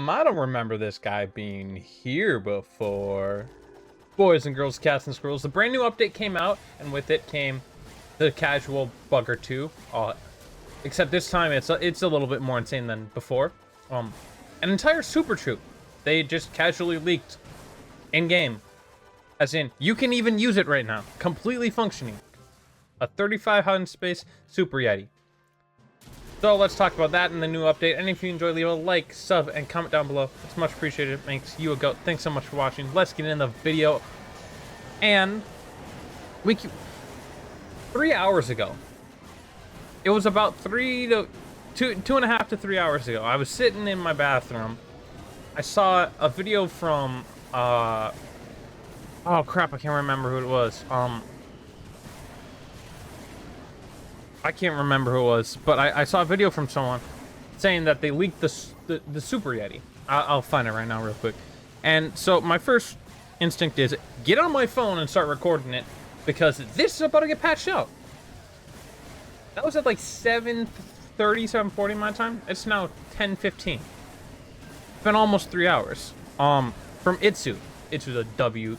I don't remember this guy being here before. Boys and girls, cats and squirrels, the brand new update came out, and with it came the casual bugger 2. Except this time it's a little bit more insane than before. An entire super troop. They just casually leaked in-game. As in, you can even use it right now. Completely functioning. A 3500 space Super Yeti. So let's talk about that in the new update. And if you enjoy, leave a like, sub, and comment down below. It's much appreciated. It makes you a goat. Thanks so much for watching. Let's get in the video. And 3 hours ago. It was about 2.5 to 3 hours ago. I was sitting in my bathroom. I saw a video from oh crap, I can't remember who it was. I can't remember who it was, but I saw a video from someone saying that they leaked the Super Yeti. I'll find it right now real quick. And so my first instinct is get on my phone and start recording it, because this is about to get patched out. That was at like 7:30, 7:40 my time. It's now 10:15. It's been almost 3 hours. From Itsu. Itsu's a W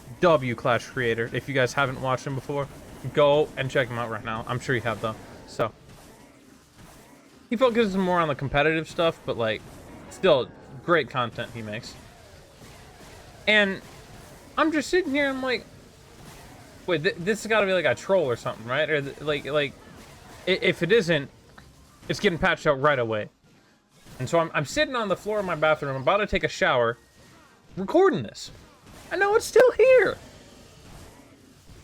Clash creator. If you guys haven't watched him before, go and check him out right now. I'm sure you have though. So he focuses more on the competitive stuff, but like still great content he makes. And I'm just sitting here and I'm like, wait, this has got to be like a troll or something, right? Or like if it isn't, it's getting patched out right away. And so I'm sitting on the floor of my bathroom, I'm about to take a shower, recording this. I know it's still here.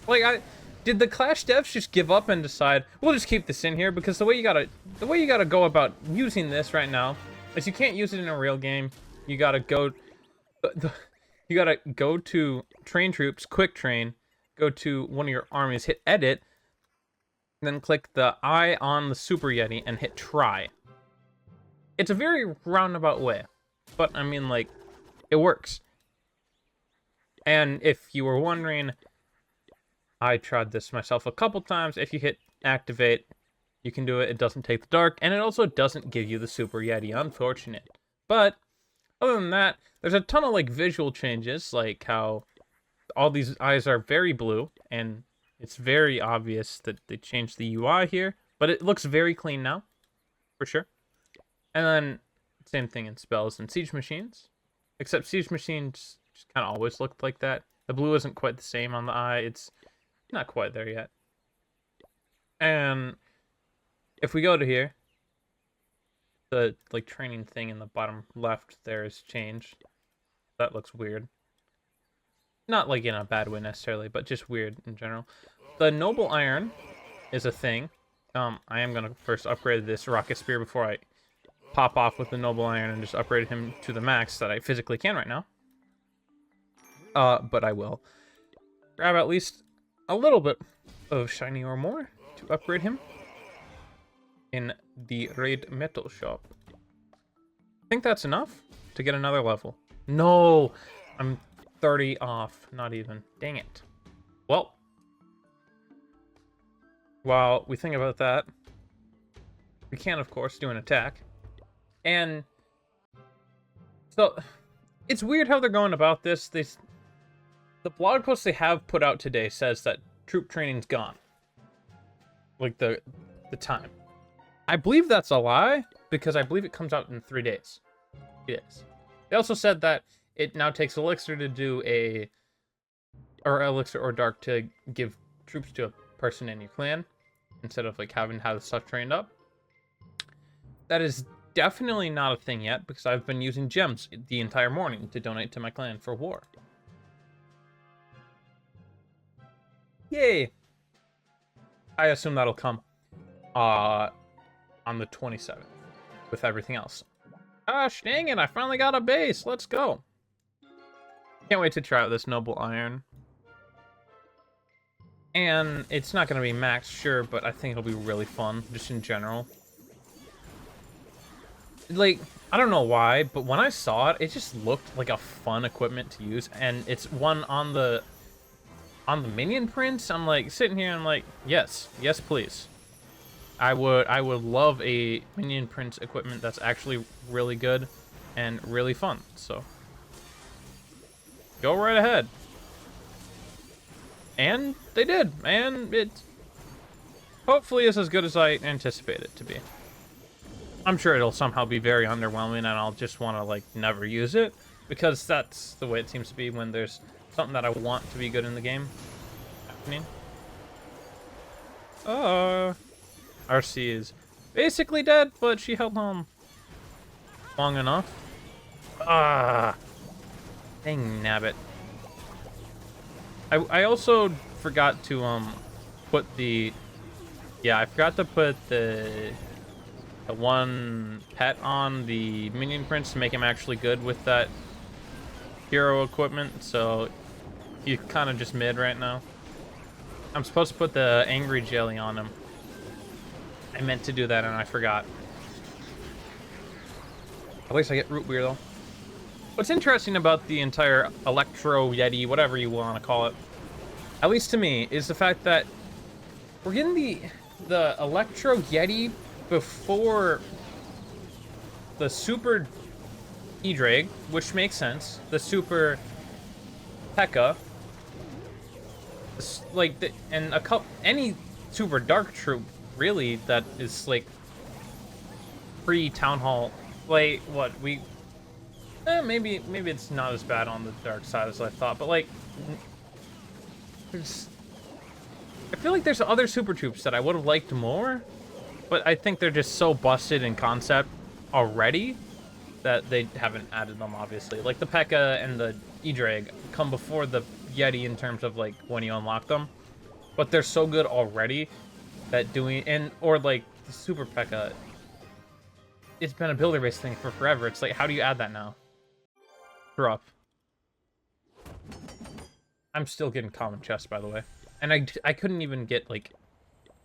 Like, did the Clash devs just give up and decide we'll just keep this in here? Because the way you gotta go about using this right now is you can't use it in a real game. You gotta go, you gotta go to train troops, quick train, go to one of your armies, hit edit, then click the eye on the Super Yeti and hit try. It's a very roundabout way, but I mean, like, it works. And if you were wondering, I tried this myself a couple times. If you hit activate, you can do it. It doesn't take the dark, and it also doesn't give you the Super Yeti. Unfortunate. But other than that, there's a ton of like visual changes, like how all these eyes are very blue, and it's very obvious that they changed the UI here, but it looks very clean now, for sure. And then same thing in spells and siege machines, except siege machines just kind of always looked like that. The blue isn't quite the same on the eye. It's not quite there yet. And if we go to here, the like training thing in the bottom left there is changed. That looks weird. Not like in a bad way necessarily, but just weird in general. The Noble Iron is a thing. I am gonna first upgrade this Rocket Spear before I pop off with the Noble Iron and just upgrade him to the max that I physically can right now. But I will grab at least a little bit of shiny or more to upgrade him in the Raid Metal Shop. I think that's enough to get another level. No, I'm 30 off, not even. Dang it. Well, while we think about that, we can, of course, do an attack. And so it's weird how they're going about this. The blog post they have put out today says that troop training's gone. Like the time. I believe that's a lie, because I believe it comes out in 3 days. It is. They also said that it now takes Elixir to do or Elixir or Dark to give troops to a person in your clan, instead of like having to have the stuff trained up. That is definitely not a thing yet, because I've been using gems the entire morning to donate to my clan for war. Yay! I assume that'll come on the 27th with everything else. Gosh dang it, I finally got a base. Let's go. Can't wait to try out this Noble Iron. And it's not going to be max, sure, but I think it'll be really fun, just in general. Like, I don't know why, but when I saw it, it just looked like a fun equipment to use, and it's one on the minion prints. I'm like sitting here and I'm like, yes, please. I would love a minion prints equipment that's actually really good. and really fun. So go right ahead. And they did, and it hopefully is as good as I anticipate it to be. I'm sure it'll somehow be very underwhelming and I'll just want to like never use it, because that's the way it seems to be when there's something that I want to be good in the game happening. RC is basically dead, but she held on long enough. Dang nabbit. I also forgot to put the I forgot to put the one pet on the minion prince to make him actually good with that hero equipment, so he's kind of just mid right now. I'm supposed to put the angry jelly on him. I meant to do that and I forgot. At least I get root beer though. What's interesting about the entire Electro Yeti, whatever you want to call it, at least to me, is the fact that we're getting the Electro Yeti before the Super E-Drag, which makes sense. The Super P.E.K.K.A. Like, and a couple, any Super Dark Troop, really, that is like pre-Town Hall. Like, what, maybe it's not as bad on the dark side as I thought, but like, I feel like there's other Super Troops that I would have liked more, but I think they're just so busted in concept already that they haven't added them, obviously. Like the P.E.K.K.A. and the E-Drag come before the Yeti in terms of like when you unlock them, but they're so good already that or like the Super P.E.K.K.A. It's been a builder-based thing for forever. It's like, how do you add that now? Rough. I'm still getting common chests, by the way. And I couldn't even get, like,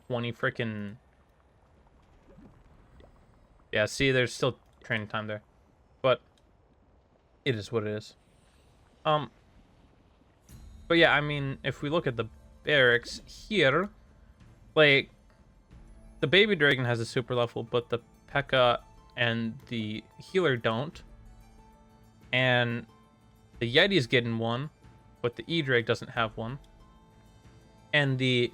20 frickin'... Yeah, see, there's still training time there. But it is what it is. But yeah, I mean, if we look at the barracks here, like, the Baby Dragon has a super level, but the P.E.K.K.A. and the healer don't. And the Yeti's getting one, but the E-Drag doesn't have one. And the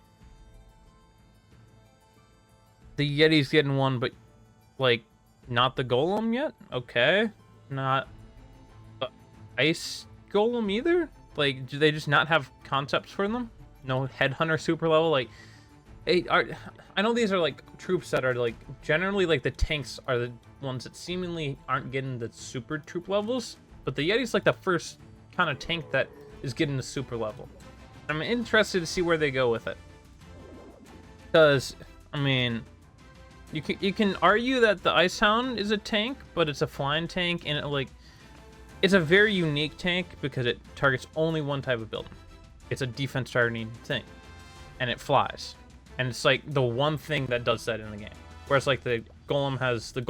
Yeti's getting one, but like not the Golem yet. Okay, not the Ice Golem either. Like, do they just not have concepts for them? No Headhunter super level. Like, I know these are like troops that are like generally like the tanks are the ones that seemingly aren't getting the super troop levels, but the Yeti's like the first kind of tank that is getting the super level. I'm interested to see where they go with it, because I mean, you can argue that the Ice Hound is a tank, but it's a flying tank, and it's a very unique tank because it targets only one type of building. It's a defense targeting thing, and it flies, and it's like the one thing that does that in the game. Whereas like the Golem has the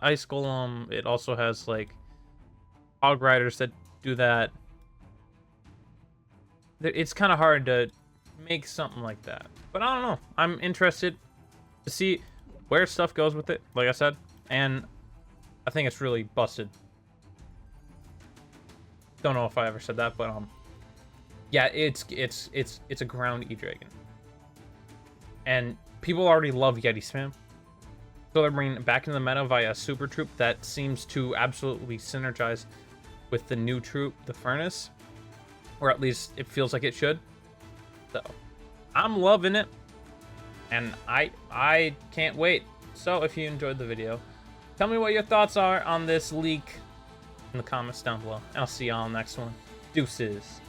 Ice Golem. It also has like Hog Riders that do that. It's kind of hard to make something like that, but I don't know. I'm interested to see where stuff goes with it, like I said, and I think it's really busted. Don't know if I ever said that, but yeah, it's a ground E-Dragon, and people already love Yeti spam, so they're bringing it back into the meta via a super troop that seems to absolutely synergize with the new troop, the Furnace. Or at least it feels like it should. So I'm loving it, and I can't wait. So if you enjoyed the video, tell me what your thoughts are on this leak in the comments down below. I'll see y'all on the next one. Deuces.